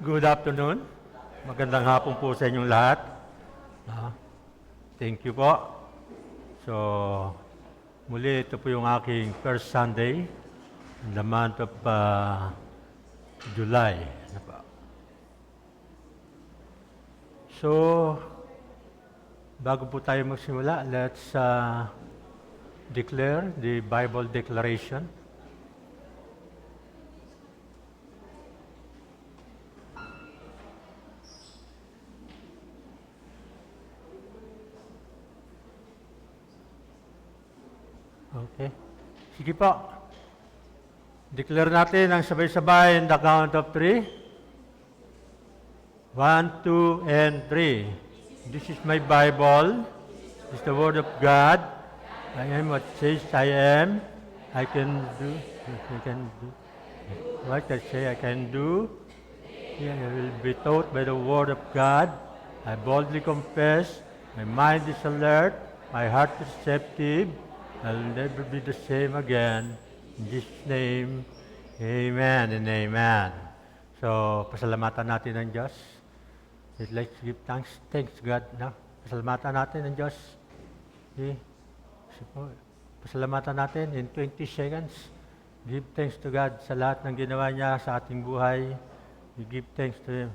Good afternoon. Magandang hapon po sa inyong lahat. Thank you po. So, muli ito po yung aking first Sunday in the month of July. So, bago po tayo magsimula, let's declare the Bible declaration. Okay. Sige po. Declare natin ang sabay-sabay in the count of 3. 1, 2, and 3. This is my Bible. This is the Word of God. I am what says I am. I can do. What I say I can do. I will be taught by the Word of God. I boldly confess. My mind is alert. My heart is receptive. I'll never be the same again. In Jesus' name, amen and amen. So, pasalamatan natin ng Diyos. Let's give thanks. Thanks God. No? Pasalamatan natin ng Diyos. Okay. So, pasalamatan natin in 20 seconds. Give thanks to God sa lahat ng ginawa niya sa ating buhay. We give thanks to Him.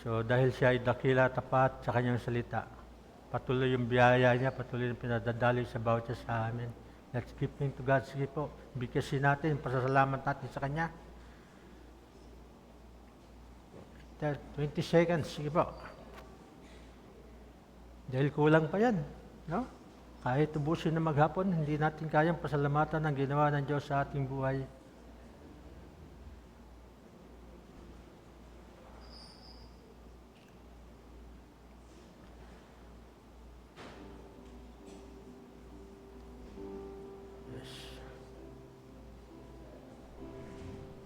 So, dahil siya ay dakila, tapat sa kanyang salita. Patuloy yung biyaya niya, patuloy yung pinadadaloy sa bawat isa sa amin. Let's give thanks to God. Sige po, bigkasin natin, pasasalamat natin sa Kanya. 20 seconds, sige po. Dahil kulang pa yan. No? Kahit ubusin na maghapon, hindi natin kayang pasalamatan ang ginawa ng Diyos sa ating buhay.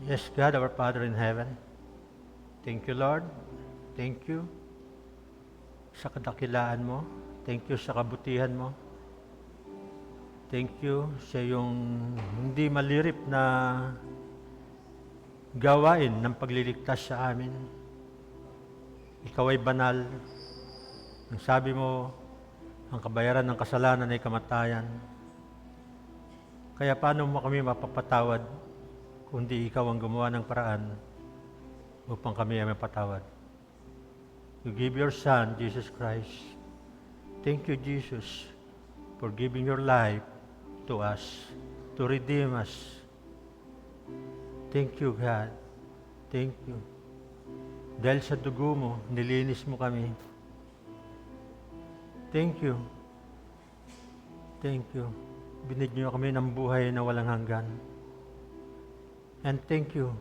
Yes, God, our Father in heaven, thank you, Lord. Thank you sa kadakilaan mo. Thank you sa kabutihan mo. Thank you sa yung hindi malirip na gawain ng pagliligtas sa amin. Ikaw ay banal. Ang sabi mo, ang kabayaran ng kasalanan ay kamatayan. Kaya paano mo kami mapapatawad kundi ikaw ang gumawa ng paraan upang kami ay mapatawad. You give your Son, Jesus Christ. Thank you, Jesus, for giving your life to us, to redeem us. Thank you, God. Thank you. Dahil sa dugo mo, nilinis mo kami. Thank you. Thank you. Binigyan kami ng buhay na walang hanggan. And thank you.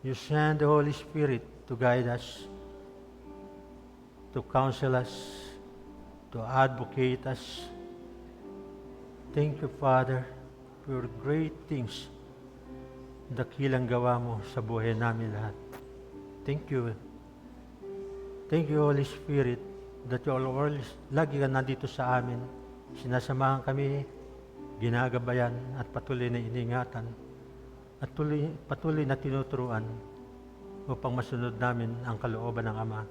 You send the Holy Spirit to guide us, to counsel us, to advocate us. Thank you, Father, for great things. Dakilang gawa mo sa buhay namin lahat. Thank you. Thank you, Holy Spirit, that you always lagi ka nandito sa amin. Sinasamahan kami, ginagabayan at patuloy na iningatan. At patuloy na tinuturuan upang masunod namin ang kalooban ng Ama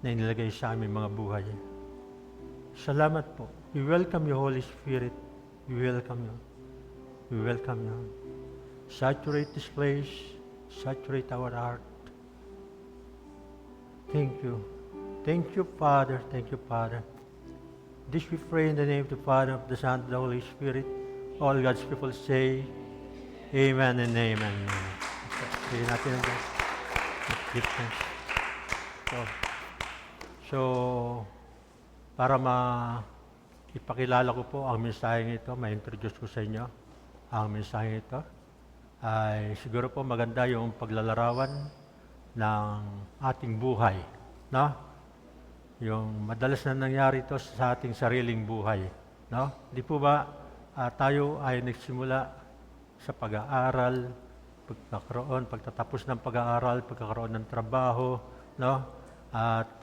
na inilagay sa aming mga buhay. Salamat po. We welcome you, Holy Spirit. We welcome you. We welcome you. Saturate this place. Saturate our heart. Thank you. Thank you, Father. Thank you, Father. This we pray in the name of the Father, of the Son, of the Holy Spirit. All God's people say, amen and amen. Sige natin ang Diyos. Give thanks. So, para ipakilala ko po ang mensaheng ito, ma-introduce ko sa inyo ang mensaheng ito, ay siguro po maganda yung paglalarawan ng ating buhay. No? Yung madalas na nangyari ito sa ating sariling buhay. No? Di po ba tayo ay nagsimula sa pag-aaral, pagtatapos ng pag-aaral, pagkakaroon ng trabaho, no? At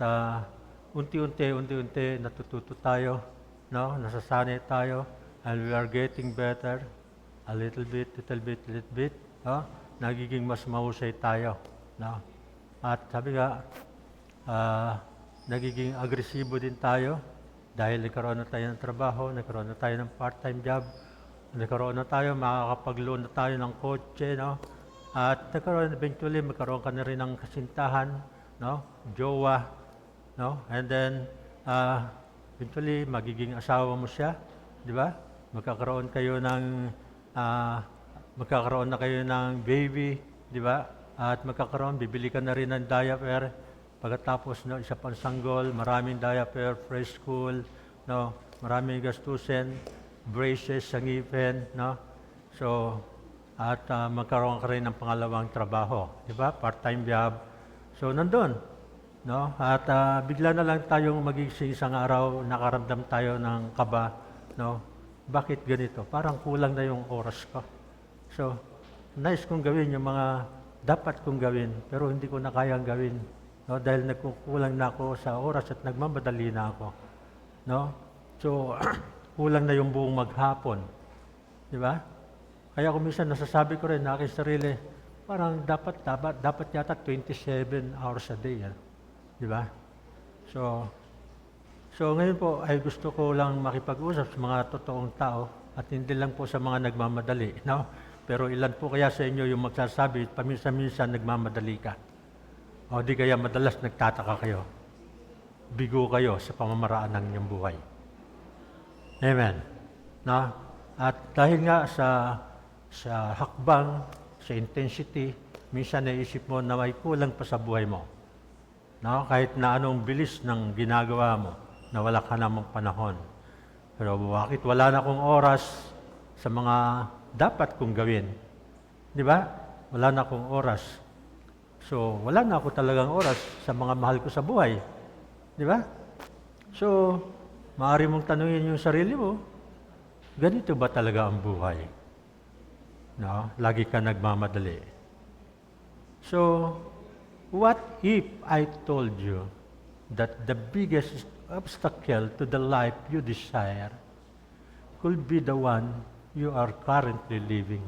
unti-unti natututo tayo, no? Nasasanay tayo, and we are getting better, a little bit, no? Nagiging mas mahusay tayo, no? At sabi nga, nagiging agresibo din tayo dahil nagkaroon na tayo ng trabaho, nagkaroon na tayo ng part-time job, nagkaroon na tayo, makakapag-loan na tayo ng kotse, no? At nagkaroon, eventually, magkaroon ka na rin ng kasintahan, no? Jowa, no? And then, eventually, magiging asawa mo siya, di ba? Magkakaroon na kayo ng baby, di ba? At bibili ka na rin ng diaper. Pagkatapos, no, isa pang sanggol, maraming diaper, preschool, no? Maraming gastusin, braces sa ngipin, no? So, at magkaroon ka rin ng pangalawang trabaho, di ba? Part-time job. So, nandun, no? At bigla na lang tayong magising isang araw, nakaramdam tayo ng kaba, no? Bakit ganito? Parang kulang na yung oras ko. So, nice kong gawin yung mga dapat kong gawin, pero hindi ko na kayang gawin, no? Dahil nagkukulang na ako sa oras at nagmamadali na ako, no? So, kulang na yung buong maghapon, di ba? Kaya kung minsan nasasabi ko rin na aking sarili, parang dapat yata 27 hours a day, di ba? So ngayon po ay gusto ko lang makipag-usap sa mga totoong tao at hindi lang po sa mga nagmamadali, no? Pero ilan po kaya sa inyo yung magsasabi, paminsan-minsan nagmamadali ka? O di kaya madalas nagtataka kayo? Bigo kayo sa pamamaraan ng inyong buhay. Amen. No? At dahil nga sa hakbang, sa intensity, minsan naisip mo na may kulang pa sa buhay mo. No? Kahit na anong bilis ng ginagawa mo, na wala ka namang panahon. Pero bakit wala na akong oras sa mga dapat kong gawin? Di ba? Wala na akong oras. So, wala na ako talagang oras sa mga mahal ko sa buhay. Di ba? So, maaari mong tanungin yung sarili mo, ganito ba talaga ang buhay? No? Lagi ka nagmamadali. So, what if I told you that the biggest obstacle to the life you desire could be the one you are currently living?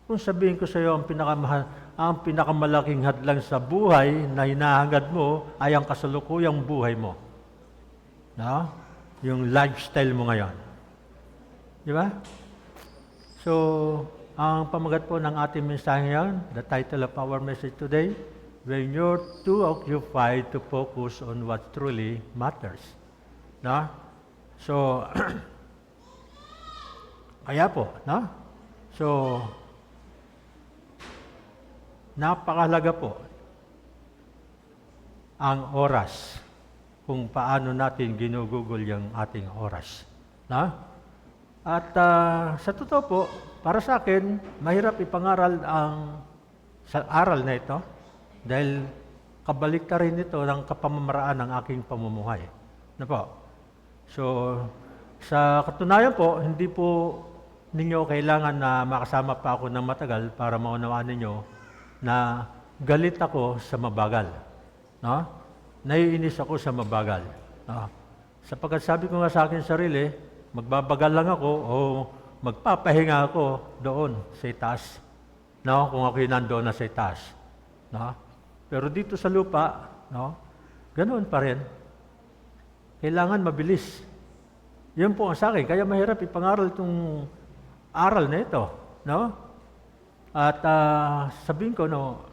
Kung sabihin ko sa iyo, ang pinakamalaking hadlang sa buhay na hinahangad mo ay ang kasalukuyang buhay mo. No? Yung lifestyle mo ngayon. Di ba? So, ang pamagat po ng ating mensahe ngayon, the title of our message today, when you're too occupied to focus on what truly matters. No? So, kaya po, no? So, napakahalaga po ang oras, kung paano natin ginugugol yung ating oras. No? At sa totoo po, para sa akin, mahirap ipangaral sa aral na ito dahil kabalik rin ito ng kapamamaraan ng aking pamumuhay. Ano po? So, sa katunayan po, hindi po ninyo kailangan na makasama pa ako ng matagal para maunawaan ninyo na galit ako sa mabagal. No? Naiinis ako sa mabagal. No? Sapagkat sabi ko nga sa akin sarili, magbabagal lang ako o magpapahinga ako doon sa itaas. No? Kung ako'y nandoon na sa itaas. No? Pero dito sa lupa, no? Ganoon pa rin. Kailangan mabilis. Yun po ang sa akin. Kaya mahirap ipangaral itong aral na ito. No? At sabihin ko, no,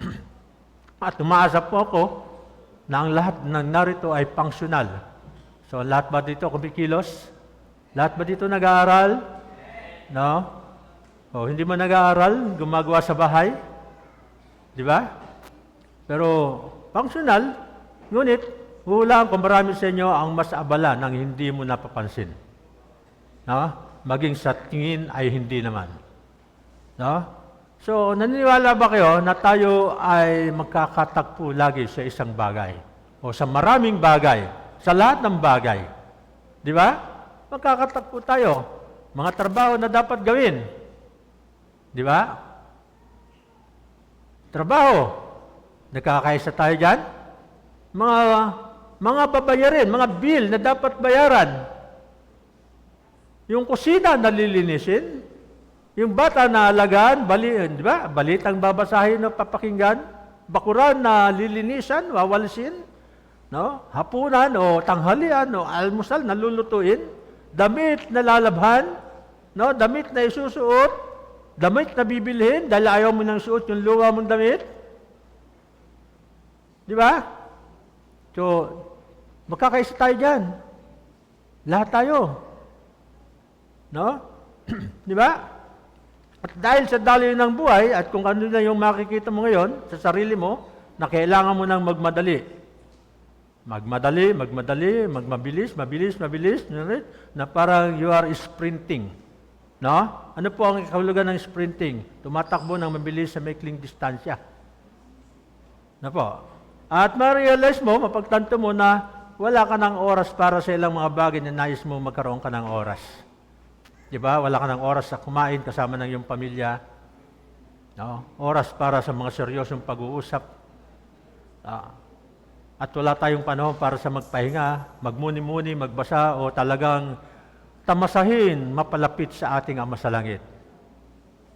at umaasa po ako na ang lahat ng narito ay functional. So lahat ba dito kumikilos? Lahat ba dito nag-aaral? No? O hindi mo nag-aaral, gumagawa sa bahay? Di ba? Pero functional, ngunit hulaan ko marami sa inyo ang mas abala nang hindi mo napapansin. No? Maging sa tingin ay hindi naman. No? So, naniniwala ba kayo na tayo ay magkakatakpo lagi sa isang bagay? O sa maraming bagay? Sa lahat ng bagay? Di ba? Magkakatakpo tayo. Mga trabaho na dapat gawin. Di ba? Trabaho. Nagkakaisa tayo dyan. Mga babayarin, mga bill na dapat bayaran. Yung kusina nalilinisin. Yung bata na alagaan, di ba? Balitang babasahin o papakinggan. bakuran na lilinisan, wawalisin, no? Hapunan o tanghalian o almusal na lulutuin, damit na lalabhan, no? Damit na isusuot, damit na bibilhin dahil ayaw mo nang suot yung luwa mong damit. Di ba? So, magkakaisa tayo dyan. Lahat tayo. No? Di ba? At dahil sa daloy ng buhay, at kung ano na yung makikita mo ngayon sa sarili mo, na kailangan mo nang magmadali. Magmabilis, na parang you are sprinting. No? Ano po ang kahulugan ng sprinting? Tumatakbo ng mabilis sa maikling distansya. Na po? At ma-realize mo, mapagtanto mo na wala ka ng oras para sa ilang mga bagay na nais mo magkaroon ka ng oras. Diba? Wala ka ng oras sa kumain kasama ng iyong pamilya. No? Oras para sa mga seryosong pag-uusap. At wala tayong panahon para sa magpahinga, magmuni-muni, magbasa, o talagang tamasahin, mapalapit sa ating Ama sa Langit.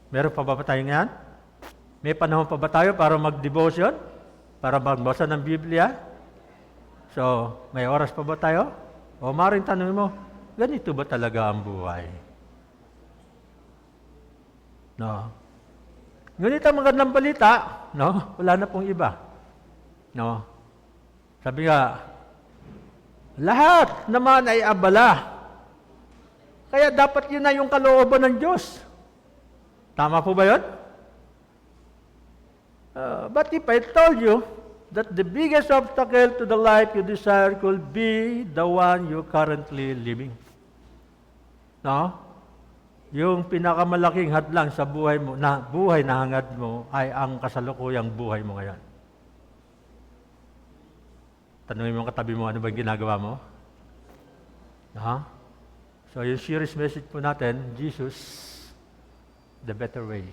Meron pa ba tayong yan? May panahon pa ba tayo para mag-devotion? Para magbasa ng Biblia? So, may oras pa ba tayo? O maaaring tanongin mo, ganito ba talaga ang buhay? No. Ngunit ang magandang balita, no, wala na pong iba. No. Sabi nga, lahat naman ay abala. Kaya dapat yun na yung kalooban ng Diyos. Tama po ba yun? But if I told you that the biggest obstacle to the life you desire could be the one you're currently living. No? Yung pinakamalaking hadlang sa buhay mo, na buhay na hangad mo, ay ang kasalukuyang buhay mo ngayon. Tanungin mo ang katabi mo, ano ba yung ginagawa mo? So yung series message po natin, Jesus, the better way,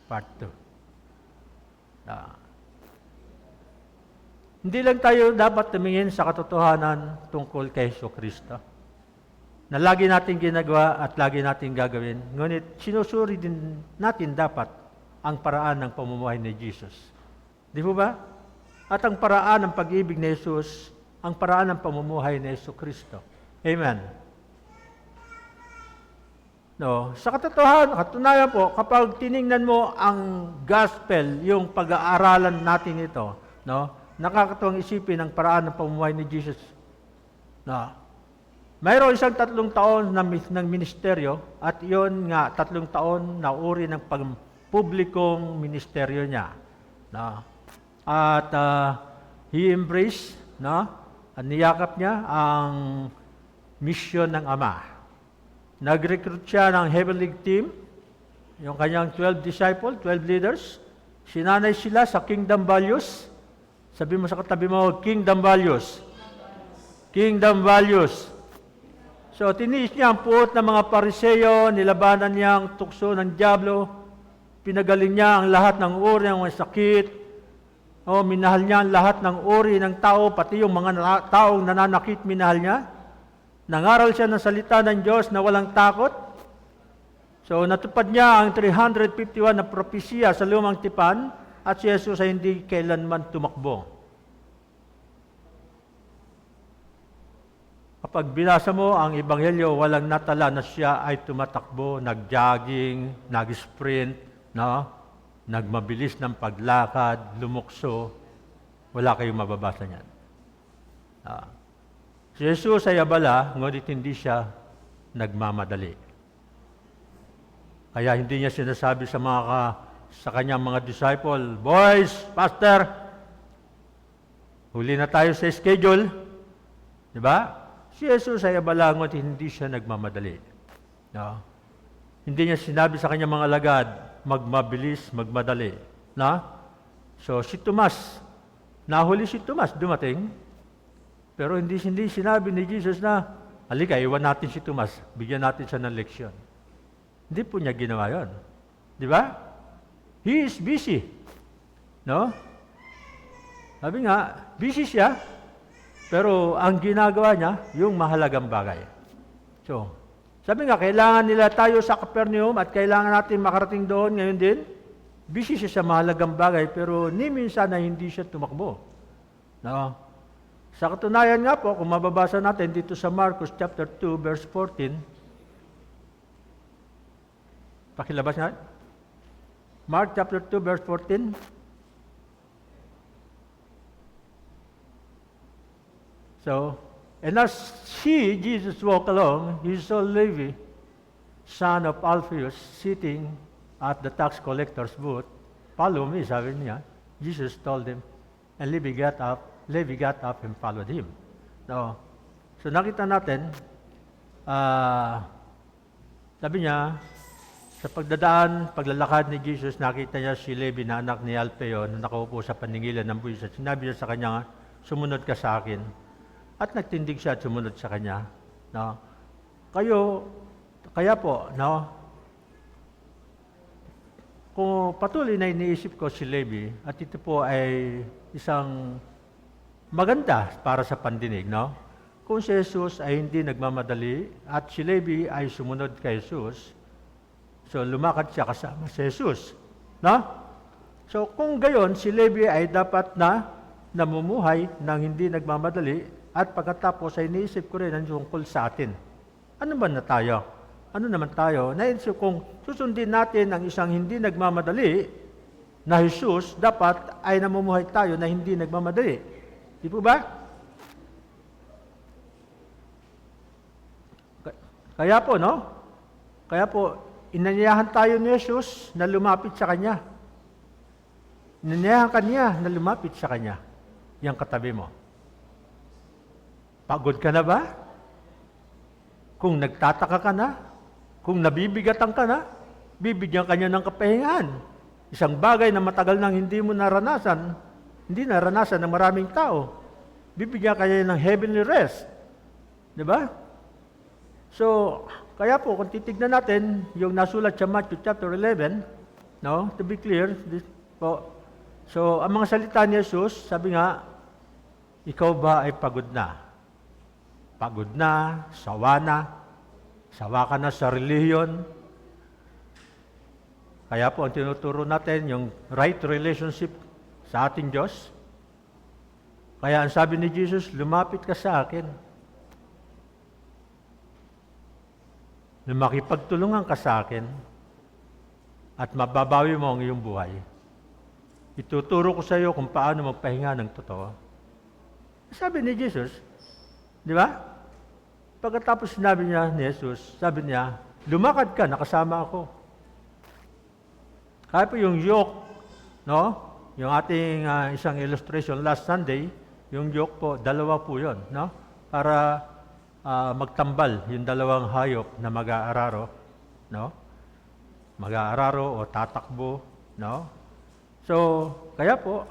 part 2. Hindi lang tayo dapat tumingin sa katotohanan tungkol kay Jesucristo, na lagi natin ginagawa at lagi natin gagawin. Ngunit sinusuri din natin dapat ang paraan ng pamumuhay ni Jesus. Di po ba? At ang paraan ng pag-ibig ni Jesus, ang paraan ng pamumuhay ni Jesucristo. Amen. No, sa katunayan po, kapag tiningnan mo ang gospel, yung pag-aaralan natin ito, no, nakakatuwang isipin ang paraan ng pamumuhay ni Jesus. No. Mayroon isang 3 taon ng ministeryo, at iyon nga 3 taon na uri ng pagpublikong ministeryo niya. No. At he embraced, no, at niyakap niya ang mission ng Ama. Nag-recruit siya ng heavenly team, yung kanyang 12 disciples, 12 leaders. Sinanay sila sa kingdom values. Sabi mo sa katabi mo, kingdom values. Kingdom values. So, tiniis niya ang puot ng mga Pariseo, nilabanan niya ang tukso ng dyablo, pinagaling niya ang lahat ng uri ng mga sakit, minahal niya ang lahat ng uri ng tao, pati yung mga taong nananakit, minahal niya. Nangaral siya ng salita ng Diyos na walang takot. So, natupad niya ang 351 na propesya sa lumang tipan, at si Jesus ay hindi kailanman tumakbo. Kapag binasa mo ang Ebanghelyo, walang natala na siya ay tumatakbo, nag-jogging, nag-sprint, no? Nagmabilis ng paglakad, lumukso. Wala kayong mababasa niyan. Si Jesus ay abala, ngunit hindi siya nagmamadali. Kaya hindi niya sinasabi sa kanyang mga disciple, "Boys, Pastor, huli na tayo sa schedule." Di ba? Si Jesus ay abala, ngunit hindi siya nagmamadali. No? Hindi niya sinabi sa kanyang mga alagad, magmabilis, magmadali. No? So si Tomas, nahuli si Tomas, dumating. Pero hindi sinabi ni Jesus na, halika, iwan natin si Tomas, bigyan natin siya ng leksyon. Hindi po niya ginawa yun. Di ba? He is busy. No? Sabi nga, busy siya, pero ang ginagawa niya, yung mahalagang bagay. So, sabi nga, kailangan nila tayo sa Capernaum at kailangan natin makarating doon ngayon din. Busy siya sa mahalagang bagay, pero ni minsan na hindi siya tumakbo. No? Sa katunayan nga po, kung mababasa natin dito sa Marcos chapter 2, verse 14, pakilabas nga. Mark chapter 2, verse 14. So, and as Jesus walked along, he saw Levi, son of Alphaeus, sitting at the tax collector's booth. Follow me, sabi niya. Jesus told him, and Levi got up and followed him. So nakita natin, sabi niya, sa paglalakad ni Jesus, nakita niya si Levi na anak ni Alphaeo na nakaupo sa paningilan ng buwis. Sinabi niya sa kanya, sumunod ka sa akin. At nagtindig siya at sumunod sa kanya. No? Kaya po, no? Kung patuloy na iniisip ko si Levi, at ito po ay isang maganda para sa pandinig, no? Kung si Jesus ay hindi nagmamadali at si Levi ay sumunod kay Jesus, so lumakad siya kasama si Jesus, no? So kung gayon, si Levi ay dapat na namumuhay ng hindi nagmamadali. At pagkatapos ay iniisip ko rin ang tungkol sa atin. Ano ba na tayo? Ano naman tayo? Naisip kung susundin natin ang isang hindi nagmamadali na Jesus, dapat ay namumuhay tayo na hindi nagmamadali. Di po ba? Kaya po, no? Kaya po, inanyayahan tayo ni Jesus na lumapit sa Kanya. Inanyayahan Kanya na lumapit sa Kanya. Yang katabi mo. Pagod ka na ba? Kung nagtataka ka na, kung nabibigatan ka na, bibigyan ka niya ng kapahingahan. Isang bagay na matagal nang hindi mo naranasan, hindi naranasan ng maraming tao, bibigyan ka niya ng heavenly rest. Di ba? So, kaya po, kung titignan natin yung nasulat sa Matthew chapter 11, no? To be clear, po. So, ang mga salita ni Jesus, sabi nga, ikaw ba ay pagod na? Pagod na, sawa ka na sa relihiyon. Kaya po, ang tinuturo natin, yung right relationship sa ating Diyos. Kaya ang sabi ni Jesus, lumapit ka sa akin. Na makipagtulungan ka sa akin at mababawi mo ang iyong buhay. Ituturo ko sa iyo kung paano magpahinga ng totoo. Sabi ni Jesus, di ba? Pagkatapos sinabi niya ni Jesus, sabi niya, lumakad ka, nakasama ako. Kaya po yung yoke, no? Yung ating isang illustration last Sunday, yung yoke po, dalawa po yun, no? Para magtambal yung dalawang hayop na mag-aararo, no? Mag-aararo o tatakbo, no? So, kaya po,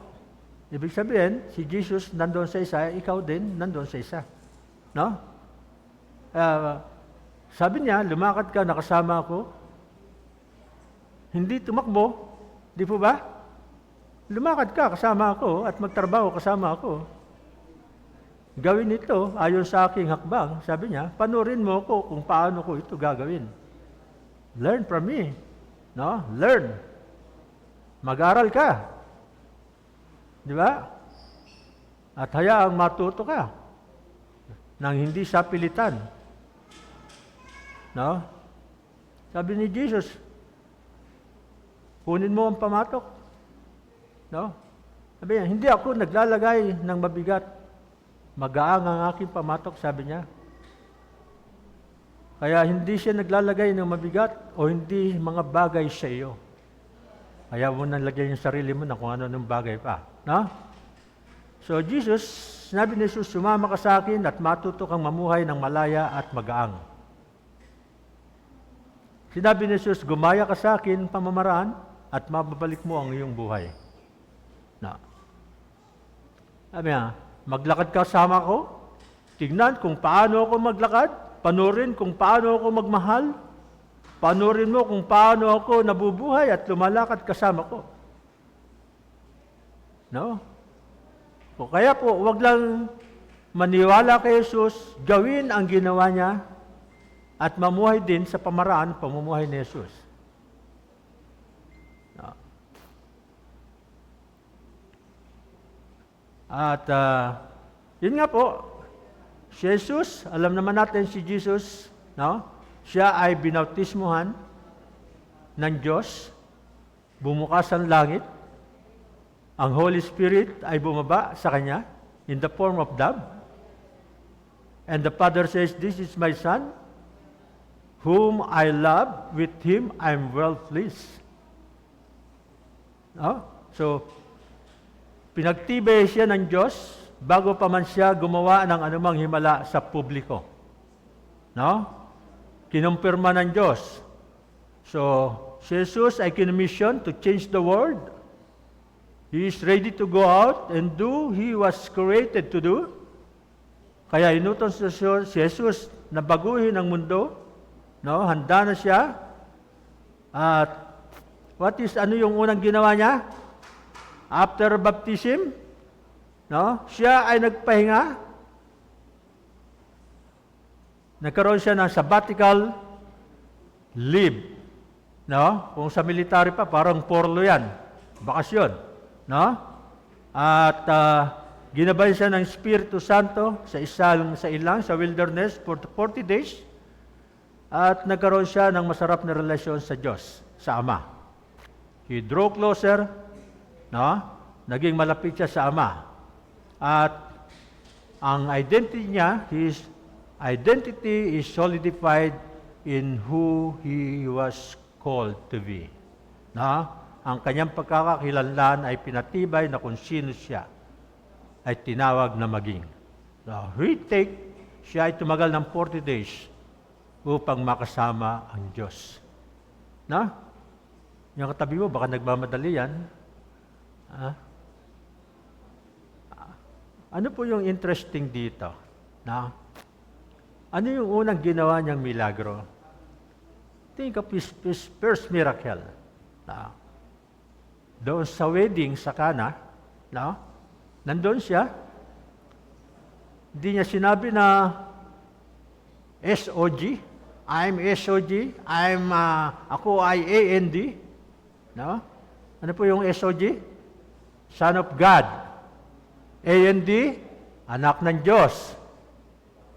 ibig sabihin, si Jesus nandun sa isa, ikaw din nandun sa isa, no? Sabi niya, lumakad ka, nakasama ako. Hindi tumakbo, di po ba? Lumakad ka, kasama ako, at magtrabaho, kasama ako. Gawin ito, ayon sa aking hakbang, sabi niya, panurin mo ko kung paano ko ito gagawin. Learn from me. No? Learn. Mag-aral ka. Di ba? At hayaang matuto ka nang hindi sa pilitan. No? Sabi ni Jesus, kunin mo ang pamatok. No? Sabi niya, hindi ako naglalagay ng mabigat. Magaang ang aking pamatok, sabi niya. Kaya hindi siya naglalagay ng mabigat o hindi mga bagay sa iyo. Kaya mo nang lagyan yung sarili mo na kung ano-anong bagay pa. No? So Jesus, sinabi ni Jesus, sumama ka sa akin at matuto kang mamuhay ng malaya at magaang. Sinabi ni Jesus, gumaya ka sa akin pamamaraan at mababalik mo ang iyong buhay. Na. Sabi niya, maglakad ka sama ko, tignan kung paano ako maglakad, panurin kung paano ako magmahal, panurin mo kung paano ako nabubuhay at lumalakad kasama ko. No? O kaya po, wag lang maniwala kay Jesus, gawin ang ginawa niya, at mamuhay din sa pamumuhay ni Jesus. No. At yun nga po, si Jesus, alam naman natin si Jesus, no? Siya ay binautismuhan ng Diyos, bumukas ang langit, ang Holy Spirit ay bumaba sa Kanya in the form of dove. And the Father says, "This is my Son, whom I love, with Him I am well pleased." No? So, pinagtibay siya ng Diyos bago pa man siya gumawa ng anumang himala sa publiko. No? Kinumpirma ng Diyos. So, si Jesus ay kinomission to change the world. He is ready to go out and do He was created to do. Kaya inutos si Jesus na baguhin ang mundo. No? Handa na siya. At ano yung unang ginawa niya? After baptism, no? Siya ay nagpahinga. Nagkaroon siya ng sabbatical leave. No? Kung sa military pa, parang porlo yan. Bakasyon. No? At ginabay siya ng Espiritu Santo sa wilderness for 40 days. At nagkaroon siya ng masarap na relasyon sa Diyos, sa Ama. He drew closer, no? Naging malapit siya sa Ama. At ang identity niya, his identity is solidified in who he was called to be. No? Ang kanyang pagkakakilanlan ay pinatibay na kung sino siya ay tinawag na maging. So, siya ay tumagal ng 40 days upang makasama ang Diyos. Na? Yung katabi mo, baka nagmamadali yan. Ano po yung interesting dito? Na? Ano yung unang ginawa niyang milagro? Think of his first miracle. Na? Doon sa wedding sa Cana, no? Nandun siya. Hindi niya sinabi na SOG. I'm SOG. Ako ay AND. No? Ano po yung SOG? Son of God. AND, anak ng Diyos.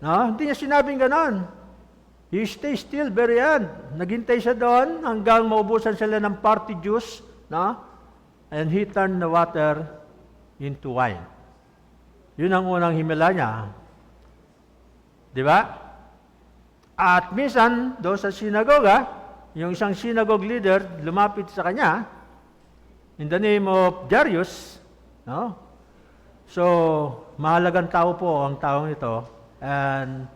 No? Hindi niya sinabing ganon. He stay still, very end. Naghintay siya doon hanggang maubusan sila ng party juice. No? And he turned the water into wine. Yun ang unang himala niya. Di ba? At minsan, doon sa sinagoga, yung isang synagogue leader lumapit sa kanya in the name of Jairus. No? So, mahalagang tao po ang taong ito. And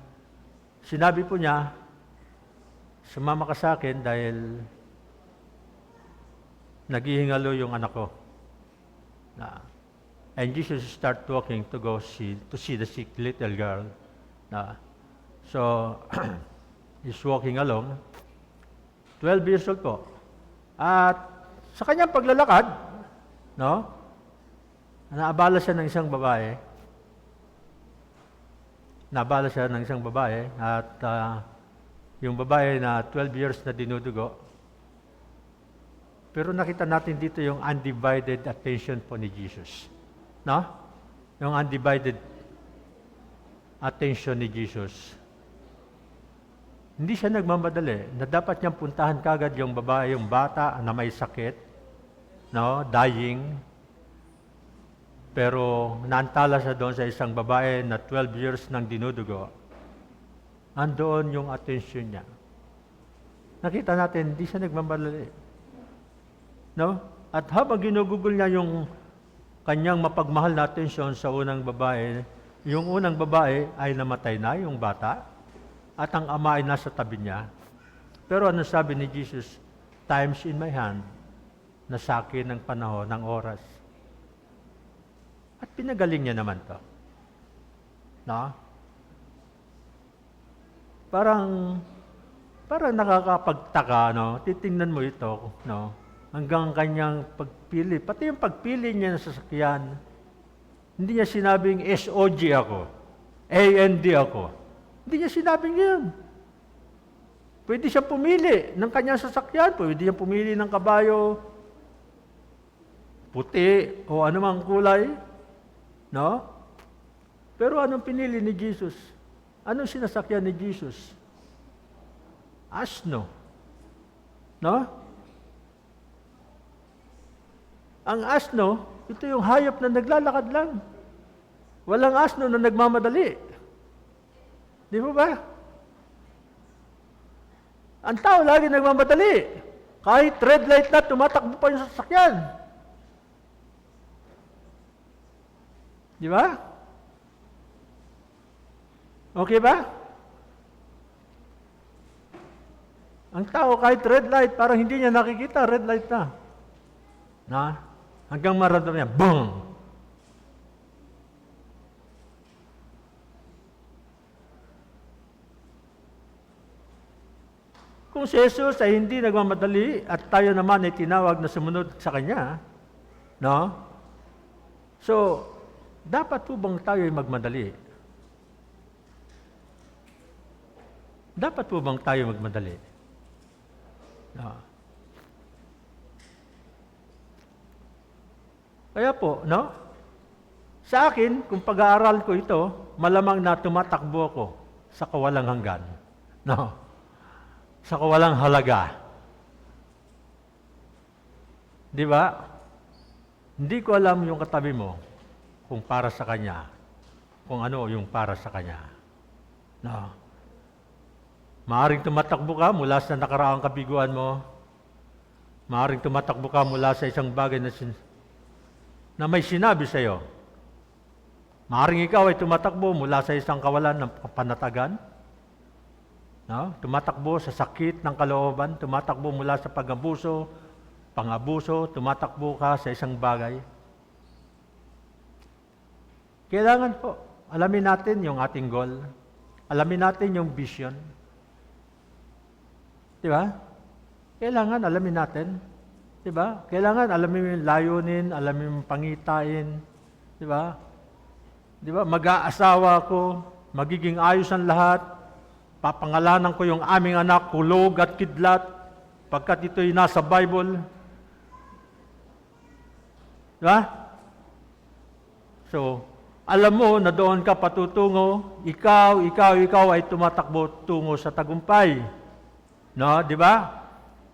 sinabi po niya, sumama ka sa akin dahil naghihingalo yung anak ko. And Jesus start walking to see the sick little girl. So, he's walking along. 12 years old po. At sa kanyang paglalakad, no, naabala siya ng isang babae. At yung babae na 12 years na dinudugo. Pero nakita natin dito yung undivided attention po ni Jesus. No? Yung undivided attention ni Jesus. Hindi siya nagmamadali na dapat niyang puntahan kagad yung babae, yung bata na may sakit, no, dying. Pero naantala siya doon sa isang babae na 12 years nang dinudugo. Andoon yung attention niya. Nakita natin, hindi siya nagmamadali. No? At habang ginugugol niya yung kanyang mapagmahal na atensyon sa unang babae, yung unang babae ay namatay na, yung bata. At ang ama ay nasa tabi niya. Pero ano sabi ni Jesus? Time's in my hand, na sa akin ng panahon, ng oras. At pinagaling niya naman to. No? Parang nakakapagtaka, no? Titingnan mo ito, no? Hanggang kanyang pagpili. Pati yung pagpili niya ng sasakyan, hindi niya sinabing SOG ako, AND ako. Hindi niya sinabing yun. Pwede siya pumili ng kanyang sasakyan, pwede siya pumili ng kabayo, puti o anumang kulay. No? Pero anong pinili ni Jesus? Anong sinasakyan ni Jesus? Asno. No? Ang asno, ito yung hayop na naglalakad lang. Walang asno na nagmamadali. Di ba ba? Ang tao lagi nagmamadali. Kahit red light na, tumatakbo pa yung sasakyan. Di ba? Okay ba? Ang tao kahit red light, parang hindi niya nakikita, red light na. Na? Hanggang maramdaman niya, boom! Kung si Jesus ay hindi nagmamadali at tayo naman ay tinawag na sumunod sa Kanya, no? So, dapat po bang tayo ay magmadali? Dapat po bang tayo magmadali? No. Kaya po, no? Sa akin, kung pag-aaral ko ito, malamang na tumatakbo ako sa kawalang hanggan. No? Sa kawalang halaga. Di ba? Hindi ko alam yung katabi mo kung para sa kanya, kung ano yung para sa kanya. No. Maaring tumatakbo ka mula sa nakaraang kabiguan mo. Maaring tumatakbo ka mula sa isang bagay na may sinabi sa iyo. Maaring ikaw ay tumatakbo mula sa isang kawalan ng panatagan. No? Tumatakbo sa sakit ng kalooban, tumatakbo mula sa pag-abuso, pang-abuso, tumatakbo ka sa isang bagay. Kailangan po, alamin natin yung ating goal. Alamin natin yung vision. Di ba? Kailangan alamin natin. Di ba? Kailangan alamin mo yung layunin, alamin mo yung pangitain. Di ba? Di ba? Mag-aasawa ko, magiging ayos ang lahat, papangalanan ko yung aming anak, Kulog at Kidlat, pagkat ito'y nasa Bible. Di ba? So, alam mo na doon ka patutungo, ikaw ay tumatakbo tungo sa tagumpay. No, di ba?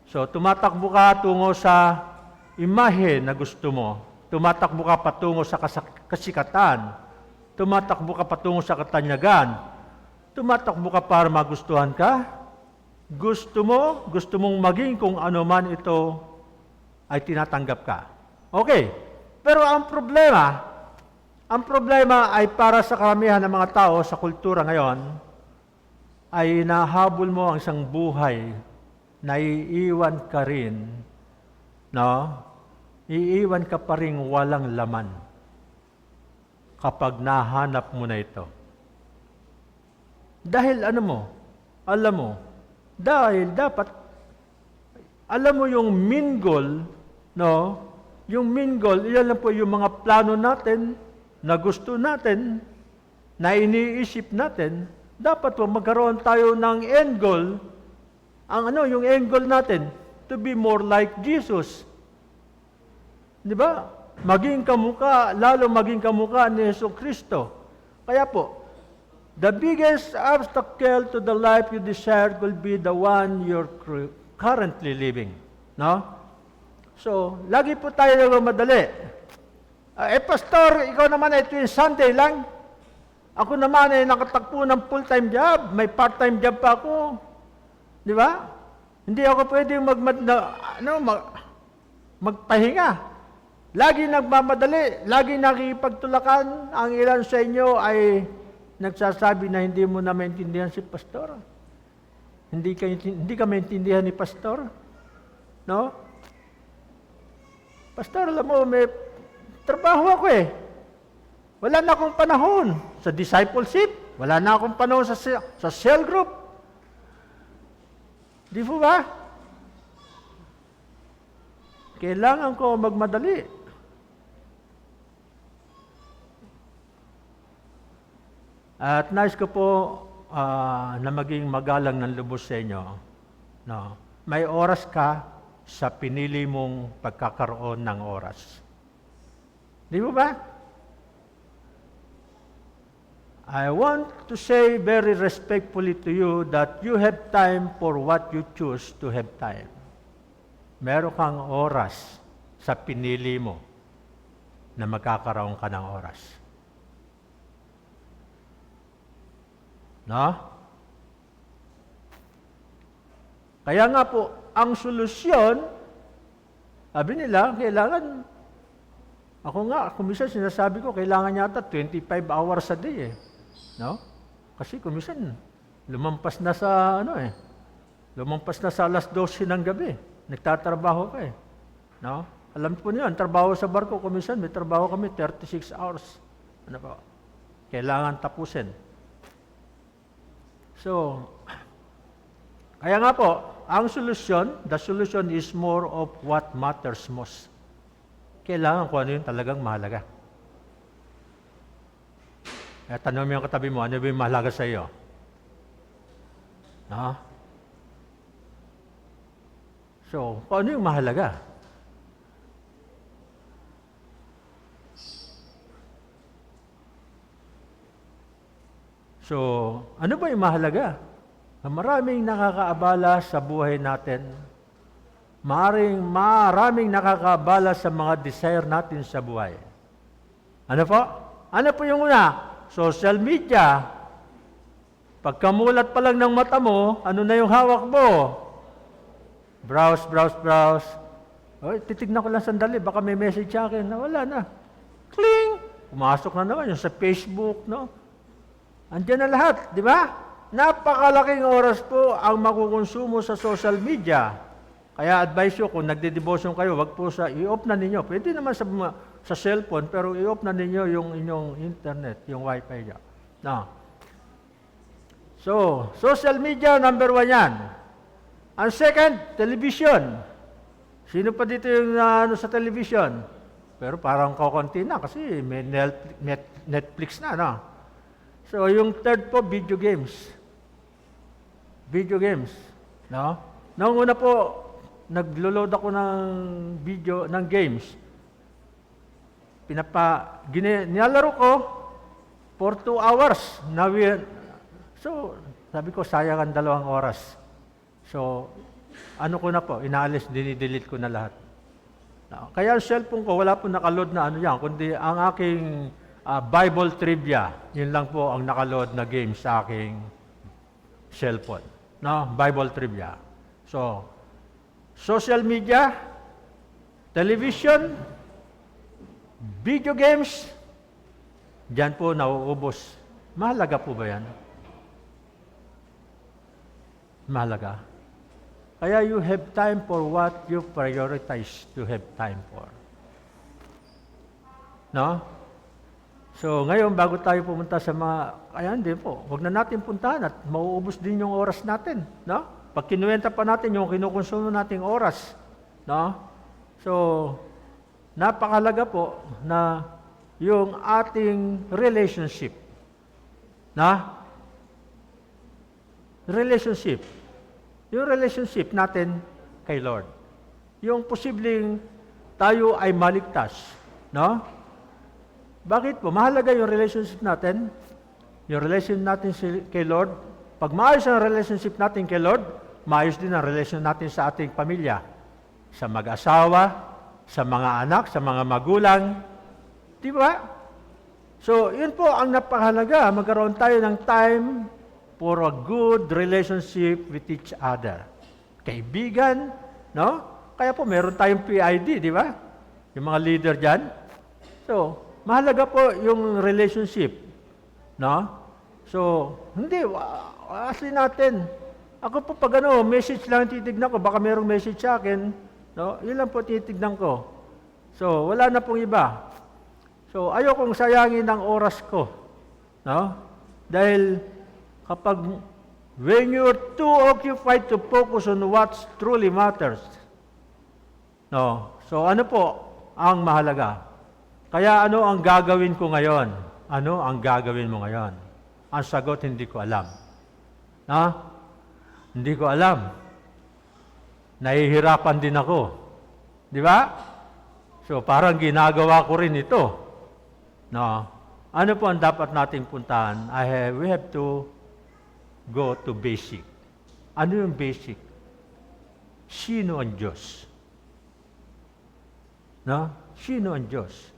So, tumatakbo ka tungo sa imahe na gusto mo. Tumatakbo ka patungo sa kasikatan. Tumatakbo ka patungo sa katanyagan. Tumatakbo ka para magustuhan ka. Gusto mong maging kung ano man ito ay tinatanggap ka. Okay. Pero ang problema ay para sa karamihan ng mga tao sa kultura ngayon, ay nahabol mo ang isang buhay na iiwan ka rin, no? Iiwan ka pa rin walang laman kapag nahanap mo na ito. Dahil alam mo, dahil dapat, alam mo yung main goal, no? Yung main goal, iyan lang po yung mga plano natin, na gusto natin, na iniisip natin, dapat po magkaroon tayo ng end goal. Yung end goal natin, to be more like Jesus. Di ba? Lalo maging kamukha ni Jesucristo. Kaya po, the biggest obstacle to the life you desire will be the one you're currently living. No? So, lagi po tayo nagmamadali. Pastor, ikaw naman ay tuwing Sunday lang. Ako naman ay nakatakbo ng full-time job. May part-time job pa ako. Di ba? Hindi ako pwedeng magpahinga. Lagi nagmamadali. Lagi nakikipagtulakan. Ang ilan sa inyo ay nagsasabi na hindi mo na maintindihan si Pastor. Hindi ka maintindihan ni Pastor. No? Pastor, alam mo, may trabaho ako eh. Wala na akong panahon sa discipleship. Wala na akong panahon sa cell group. Di po ba? Kailangan ko magmadali. At nais ko po na maging magalang ng lubos sa inyo. No? May oras ka sa pinili mong pagkakaroon ng oras. Di po ba? I want to say very respectfully to you that you have time for what you choose to have time. Meron kang oras sa pinili mo na magkakaroon ka ng oras. No? Kaya nga po, ang solusyon, sabi nila, kailangan, ako nga, kumisan sinasabi ko, kailangan yata 25 hours a day eh. No? Kasi kumisan, lumampas na sa, lumampas na sa alas 12 ng gabi. Nagtatrabaho ka eh. No? Alam po niyo, ang trabaho sa barko, kumisan, may trabaho kami 36 hours. Ano po? Kailangan tapusin. So, kaya nga po, ang solusyon, the solution is more of what matters most. Kailangan kung ano yung talagang mahalaga. Tanong mo yung katabi mo, ano ba yung mahalaga sa iyo? No? So, kung ano yung mahalaga? So, ano ba yung mahalaga? Maraming nakakaabala sa buhay natin. Maraming nakakaabala sa mga desire natin sa buhay. Ano po? Ano po yung una? Social media. Pagkamulat pa lang ng mata mo, ano na yung hawak mo? Browse. Oy, titignan ko lang sandali, baka may message sa akin. Wala na. Kling! Pumasok na naman yung sa Facebook, no? Andiyan na lahat, di ba? Napakalaking oras po ang makukonsumo sa social media. Kaya advice ko, kung nagde-devotion kayo, wag po i-off na ninyo. Pwede naman sa cellphone, pero i-off na ninyo yung inyong internet, yung wifi niya. No. So, social media, number 1 yan. Ang second, television. Sino pa dito yung sa television? Pero parang kakunti na kasi may Netflix na, no? So, yung third po, video games. Video games. No? Noong una po, naglo-load ako ng video, ng games. Nilalaro ko for 2 hours. So, sabi ko, sayang ang 2 oras. So, ano ko na po, inaalis, dinidelete ko na lahat. No? Kaya ang cellphone ko, wala po nakaload na ano yan, kundi ang aking Bible trivia, yun lang po ang nakaload na game sa aking cellphone. No? Bible trivia. So, social media, television, video games, diyan po nauubos. Mahalaga po ba yan? Mahalaga. Kaya you have time for what you prioritize to have time for. No? So, ngayon, bago tayo pumunta sa mga, ayan din po, huwag na natin puntahan at mauubos din yung oras natin. No? Pag kinuwenta pa natin yung kinukonsumo nating oras. No? So, napakalaga po na yung ating relationship. Na? Relationship. Yung relationship natin kay Lord. Yung posibleng tayo ay maligtas. No? Bakit po? Mahalaga yung relationship natin. Yung relationship natin kay Lord. Pag maayos ang relationship natin kay Lord, maayos din ang relationship natin sa ating pamilya. Sa mag-asawa, sa mga anak, sa mga magulang. Di ba? So, yun po ang napakahalaga. Magkaroon tayo ng time for a good relationship with each other. Kaibigan, no? Kaya po, meron tayong PID, di ba? Yung mga leader dyan. So, mahalaga po yung relationship, no? So, hindi, asin natin. Ako po pag message lang titignan ko, baka merong message sa akin, no? Yun lang po titignan ko. So, wala na pong iba. So, ayokong sayangin ang oras ko, no? Dahil kapag when you're too occupied to focus on what truly matters, no? So, ano po ang mahalaga? Kaya ano ang gagawin ko ngayon? Ano ang gagawin mo ngayon? Ang sagot, hindi ko alam. No? Hindi ko alam. Nahihirapan din ako. Di ba? So, parang ginagawa ko rin ito. No? Ano po ang dapat nating puntahan? We have to go to basic. Ano yung basic? Sino ang Diyos? No? Sino ang Diyos?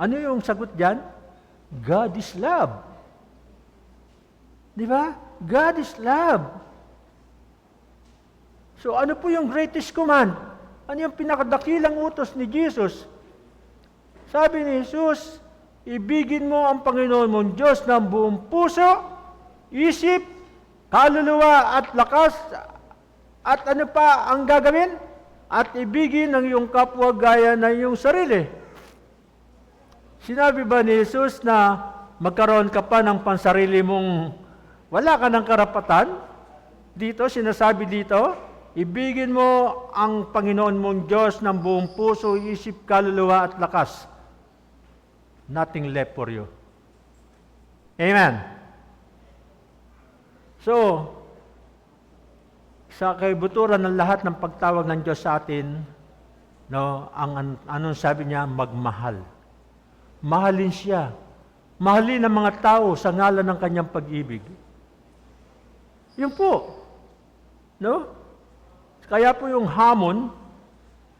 Ano yung sagot diyan? God is love. Di ba? God is love. So ano po yung greatest command? Ano yung pinakadakilang utos ni Jesus? Sabi ni Jesus, ibigin mo ang Panginoon mong Diyos ng buong puso, isip, kaluluwa at lakas, at ano pa ang gagawin? At ibigin ang iyong kapwa gaya ng iyong sarili. Sinabi ba ni Jesus na magkaroon ka pa ng pansarili mong wala ka ng karapatan? Dito, sinasabi dito, ibigin mo ang Panginoon mong Diyos ng buong puso, isip, kaluluwa at lakas. Nothing left for you. Amen. So, sa kaibuturan ng lahat ng pagtawag ng Diyos sa atin, no, anong sabi niya? Magmahal. Mahalin siya. Mahalin ang mga tao sa ngalan ng kanyang pag-ibig. Yun po. No? Kaya po yung hamon,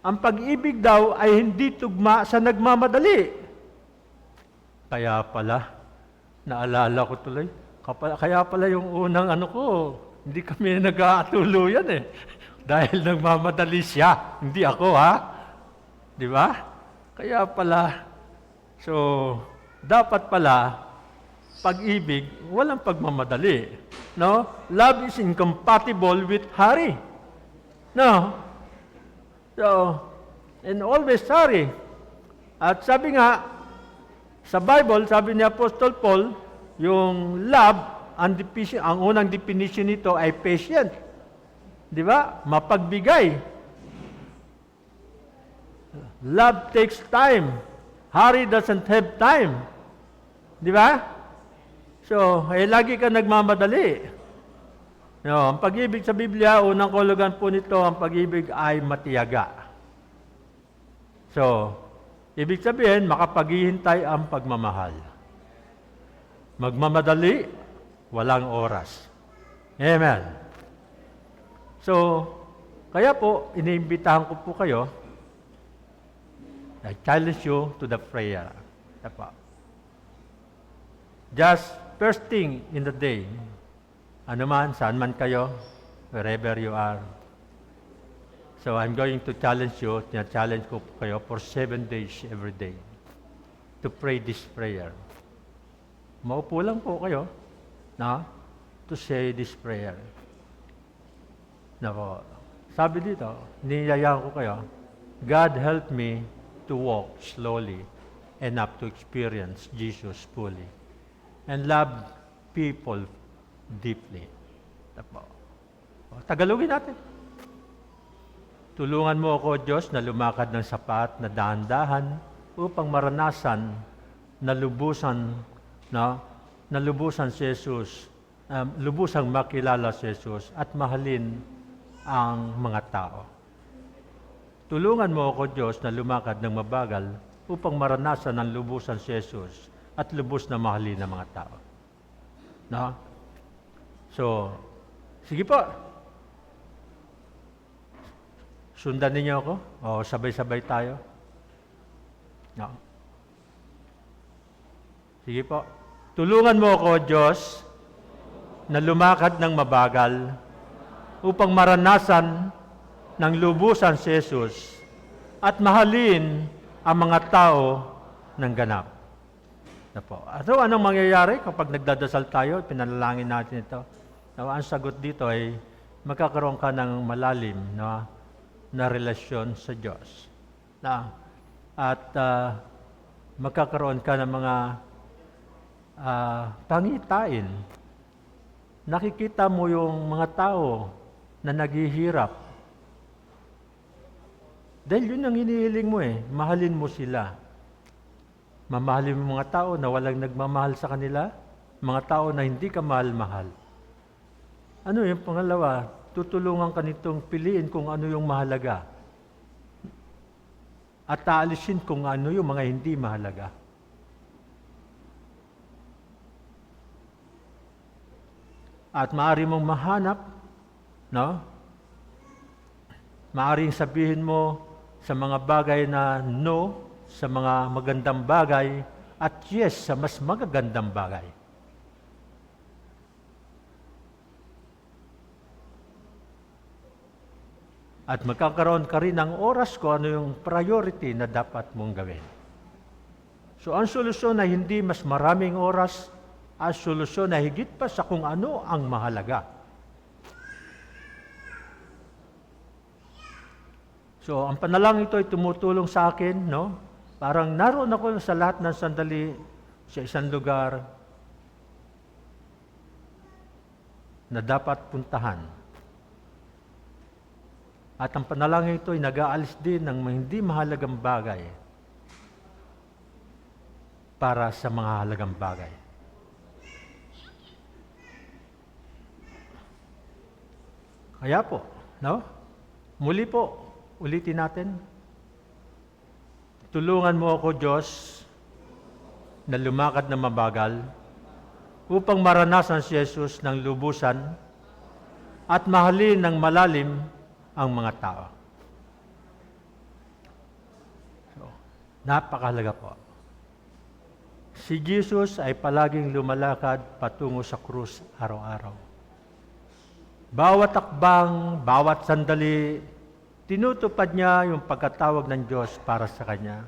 ang pag-ibig daw ay hindi tugma sa nagmamadali. Kaya pala, naalala ko tuloy, kaya pala yung unang hindi kami nag-aatuluyan eh. Dahil nagmamadali siya, hindi ako Di ba? Kaya pala, so, dapat pala, pag-ibig, walang pagmamadali. No? Love is incompatible with hurry. No? So, and always hurry. At sabi nga, sa Bible, sabi ni Apostol Paul, yung love, ang unang definition nito ay patient. Di ba? Mapagbigay. Love takes time. Hurry doesn't have time. Di ba? So, lagi ka nagmamadali. No, ang pag-ibig sa Biblia, unang kahulugan po nito, ang pag-ibig ay matiyaga. So, ibig sabihin, makapaghihintay ang pagmamahal. Magmamadali, walang oras. Amen. So, kaya po, iniimbitahan ko po kayo, I challenge you to the prayer. Just first thing in the day, saan man kayo, wherever you are. So, I'm going to challenge you, challenge ko po kayo for 7 days every day to pray this prayer. Maupo lang po kayo, to say this prayer. Sabi dito, niyayaan ko kayo, God help me to walk slowly enough to experience Jesus fully and love people deeply. Tagalogin natin. Tulungan mo ako, Diyos, na lumakad ng sapat na dahan-dahan upang maranasan na lubusan si Jesus, lubusang makilala si Jesus at mahalin ang mga tao. Tulungan mo ako, Diyos, na lumakad ng mabagal upang maranasan ang lubusan si Jesus at lubos na mahalin ang mga tao. So, sige po. Sundan ninyo ako? O sabay-sabay tayo? Sige po. Tulungan mo ako, Diyos, na lumakad ng mabagal upang maranasan ng lubusan si Jesus at mahalin ang mga tao ng ganap. So, anong mangyayari kapag nagdadasal tayo, pinanalangin natin ito? Ang sagot dito ay magkakaroon ka ng malalim na relasyon sa Diyos. At magkakaroon ka ng mga pangitain. Nakikita mo yung mga tao na naghihirap. Dahil yun ang hinihiling mo mahalin mo sila. Mamahalin mo mga tao na walang nagmamahal sa kanila, mga tao na hindi ka mahal-mahal. Ano yung pangalawa? Tutulungan ka nitong piliin kung ano yung mahalaga. At taalisin kung ano yung mga hindi mahalaga. At maaari mong mahanap, no? Maaaring sabihin mo sa mga bagay na no, sa mga magandang bagay, at yes sa mas magagandang bagay. At magkakaroon ka rin ng oras kung ano yung priority na dapat mong gawin. So ang solusyon ay hindi mas maraming oras, ang solusyon ay higit pa sa kung ano ang mahalaga. So, ang panalangin ito ay tumutulong sa akin, no? Parang naroon ako sa lahat ng sandali sa isang lugar na dapat puntahan. At ang panalangin ito ay nag-aalis din ng hindi mahalagang bagay para sa mga halagang bagay. Kaya po, no? Muli po, ulitin natin. Tulungan mo ako, Diyos, na lumakad na mabagal upang maranasan si Jesus ng lubusan at mahalin ng malalim ang mga tao. So, napakahalaga po. Si Jesus ay palaging lumalakad patungo sa krus araw-araw. Bawat akbang, bawat sandali, tinutupad niya yung pagkatawag ng Diyos para sa Kanya.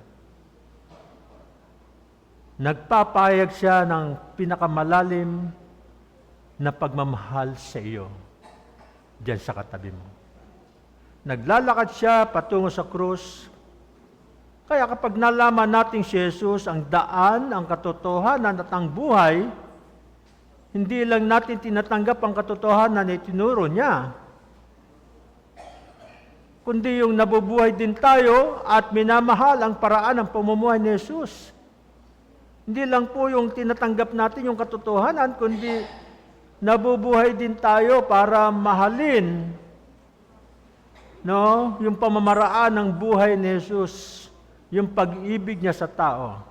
Nagpapahayag siya ng pinakamalalim na pagmamahal sa iyo diyan sa katabi mo. Naglalakad siya patungo sa krus. Kaya kapag nalaman natin si Jesus, ang daan, ang katotohanan at ang buhay, hindi lang natin tinatanggap ang katotohanan na itinuro niya, kundi yung nabubuhay din tayo at minamahal ang paraan ng pamumuhay ni Jesus. Hindi lang po yung tinatanggap natin yung katotohanan, kundi nabubuhay din tayo para mahalin, no, yung pamamaraan ng buhay ni Jesus, yung pag-ibig niya sa tao.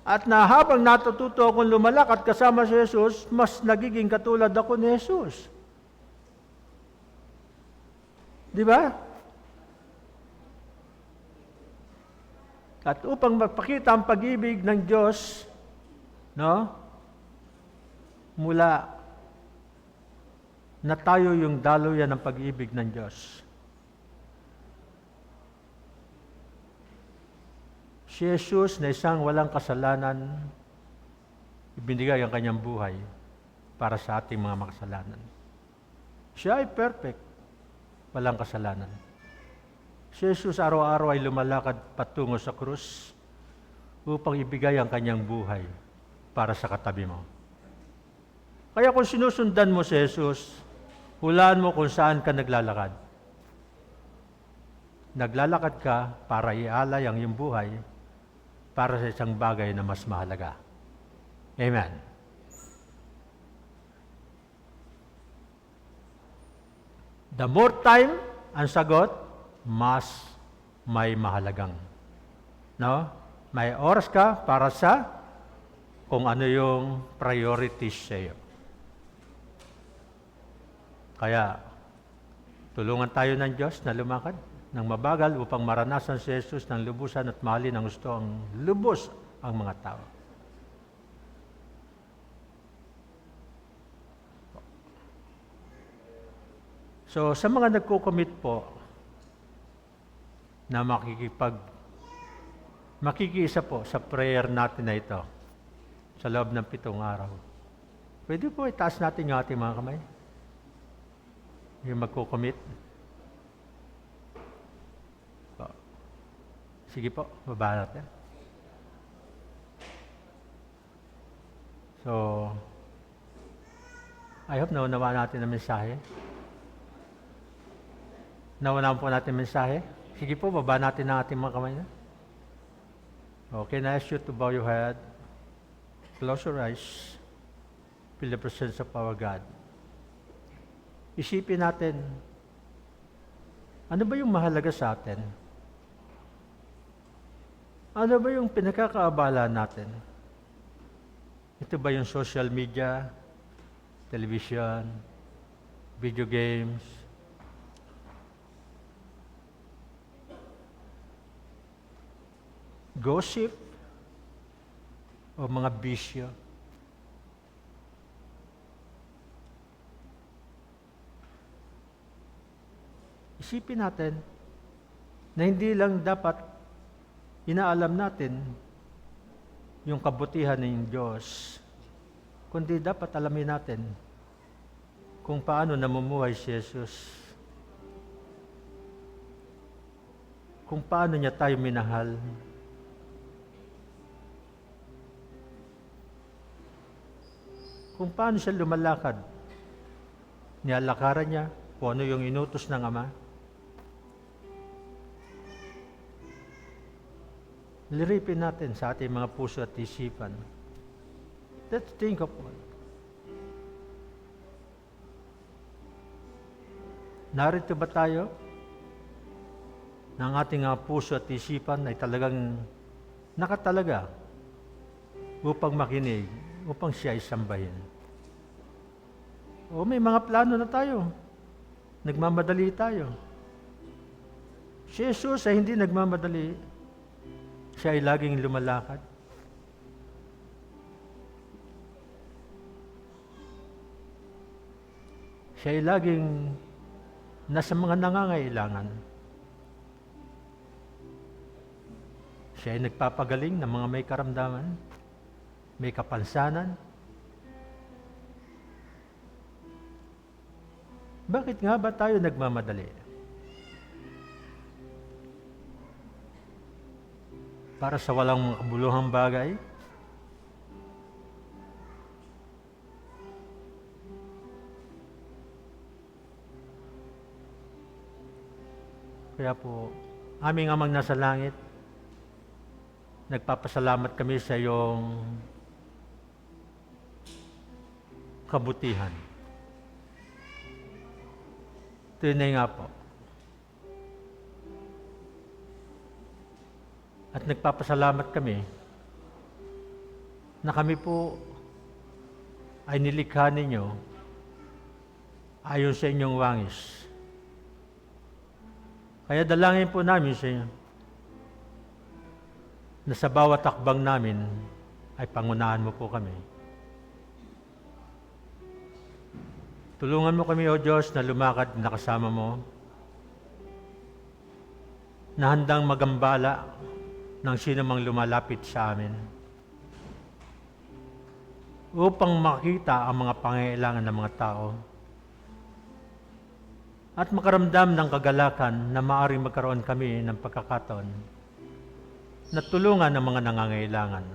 At na habang natututo akong lumalakad kasama si Jesus, mas nagiging katulad ako ni Jesus. Di ba? At upang magpakita ang pag-ibig ng Diyos, no? Mula na tayo yung daluyan ng pag-ibig ng Diyos. Si Jesus na isang walang kasalanan, ibinigay ang kanyang buhay para sa ating mga makasalanan. Siya ay perfect. Walang kasalanan. Si Jesus araw-araw ay lumalakad patungo sa krus upang ibigay ang kanyang buhay para sa katabi mo. Kaya kung sinusundan mo si Jesus, hulaan mo kung saan ka naglalakad. Naglalakad ka para ialay ang iyong buhay para sa isang bagay na mas mahalaga. Amen. The more time ang sagot, mas may mahalagang. No? May oras ka para sa kung ano yung priorities sa iyo. Kaya, tulungan tayo ng Diyos na lumakad ng mabagal upang maranasan si Jesus ng lubusan at mahalin ang gusto ang lubos ang mga tao. So, sa mga nagko-commit po na makikiisa po sa prayer natin na ito sa loob ng 7 araw, pwede po itaas natin yung ating mga kamay. Yung magko-commit. Sige po, baba natin. So, I hope naunawaan natin ang mensahe. Naunawaan po natin ang mensahe. Sige po, baba natin ang ating mga kamay na. Okay, I ask you to bow your head, close your eyes, feel the presence of our God. Isipin natin, ano ba yung mahalaga sa atin? Ano ba yung pinakakaabala natin? Ito ba yung social media? television, video games, gossip, o mga bisyo. Isipin natin na hindi lang dapat inaalam natin yung kabutihan ng Diyos, kundi dapat alamin natin kung paano namumuhay si Jesus, kung paano niya tayo minahal, kung paano siya lumalakad, nilalakaran niya kung ano yung inutos ng Ama. Liripin natin sa ating mga puso at isipan. Let's think of all. Narito ba tayo na ang ating mga puso at isipan ay talagang nakatalaga upang makinig, upang siya ay sambahin? O may mga plano na tayo, nagmamadali tayo. Si Jesus ay hindi nagmamadali. Siya ay laging lumalakad. Siya ay laging nasa mga nangangailangan. Siya ay nagpapagaling ng mga may karamdaman, may kapansanan. Bakit nga ba tayo nagmamadali? Para sa walang kabuluhang bagay? Kaya po, aming Amang nasa langit, nagpapasalamat kami sa iyong kabutihan. Tunay nga po. At nagpapasalamat kami na kami po ay nilikha ninyo ayon sa inyong wangis. Kaya dalangin po namin sa inyo na sa bawat takbang namin ay pangunahan mo po kami. Tulungan mo kami, O Diyos, na lumakad na kasama mo, na handang magambala ng sino mang lumalapit sa amin, upang makita ang mga pangailangan ng mga tao at makaramdam ng kagalakan na maaaring magkaroon kami ng pagkakataon na tulungan ang mga nangangailangan.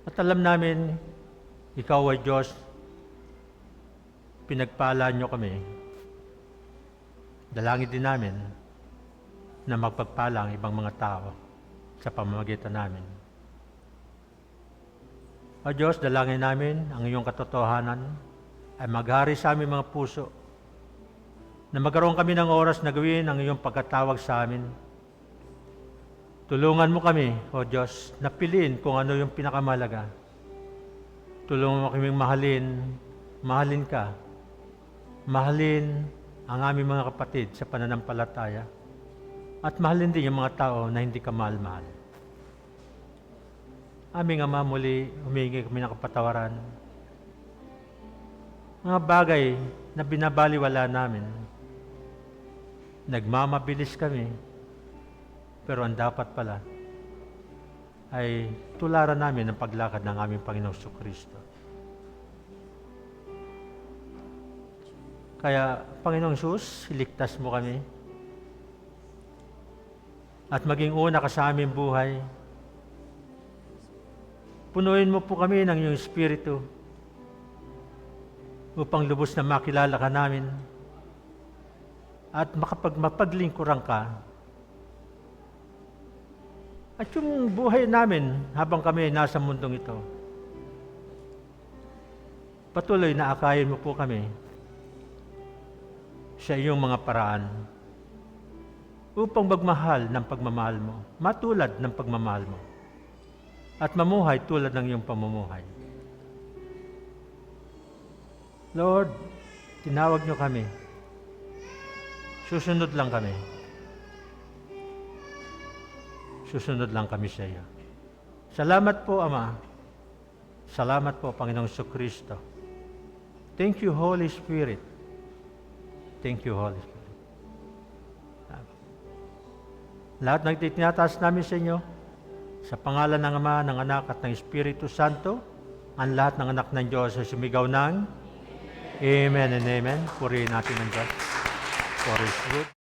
At alam namin, Ikaw ay Diyos, pinagpala niyo kami. Dalangin din namin na magpagpala ang ibang mga tao sa pamamagitan namin. O Diyos, dalangin namin ang iyong katotohanan ay maghari sa aming mga puso, na magkaroon kami ng oras na gawin ang iyong pagkatawag sa amin. Tulungan mo kami, O Diyos, na piliin kung ano yung pinakamalaga. Tulungan mo kaming mahalin ka, mahalin ang aming mga kapatid sa pananampalataya, at mahalin din yung mga tao na hindi ka mahal-mahal. Aming Ama, muli humingi kami ng kapatawaran. Mga bagay na binabaliwala namin, nagmamabilis kami, pero ang dapat pala ay tularan namin ang paglakad ng aming Panginoong Jesucristo. Kaya, Panginoong Jesus, iligtas mo kami at maging una ka sa aming buhay. Punuin mo po kami ng iyong Espiritu upang lubos na makilala ka namin at mapaglingkuran ka. At yung buhay namin habang kami nasa mundong ito, patuloy na akayin mo po kami sa iyong mga paraan upang magmahal ng pagmamahal mo, matulad ng pagmamahal mo. at mamuhay tulad ng iyong pamumuhay. Lord, tinawag niyo kami. Susunod lang kami. Susunod lang kami sa iyo. Salamat po, Ama. Salamat po, Panginoong Jesucristo. Thank you, Holy Spirit. Thank you, Holy Spirit. Lahat ng tinataas namin sa inyo, sa pangalan ng Ama, ng Anak, at ng Espiritu Santo, ang lahat ng anak ng Diyos ay sumigaw ng Amen and Amen. Purihin natin ang Diyos for His good.